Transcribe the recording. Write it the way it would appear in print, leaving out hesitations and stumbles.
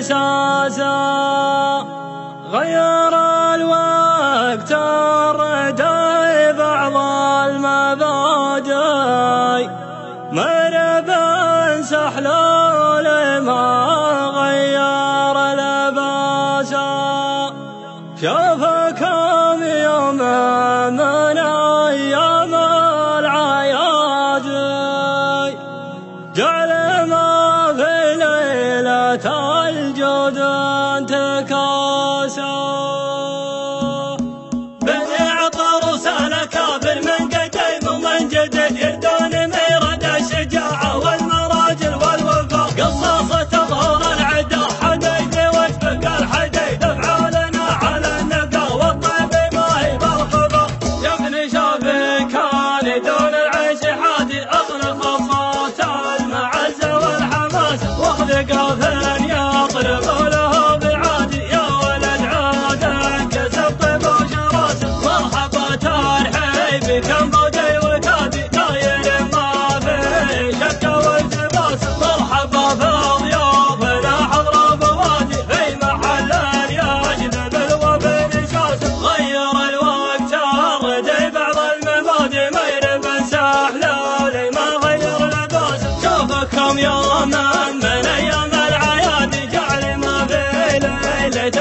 ساسا غير الوقت الردى بعض المبادئ مربا سحلول ما غير لباسا شافكم يوم من أيام العيادي جعل ما في ليلة الجود انتكاسا بديع طروس الأكابر من قديم ومن جديد يردون ميرد الشجاعة والمراجل والوفاء قصاصة ظهور العدا حديد واشفق الحديد افعالنا على النقا والطيب ما هي بالخبر يا ابن شافي كان دون العيش حادي اصل الخصاص المعزة والحماسة واخذ قافل يطرب له بعادي يا ولد عادك كسب طيب وشراسة مرحبا ترحيب كم بودي وكادي داير ما في شك والتباس مرحبا بالضيوف لا حضر بوادي في محل يجذب الوفد شاس غير الوقت الردي بعض المبادئ ما يربن سحلولي ما غير لباس شوفكم يوما من ايام العيادي جعل ما في ليلة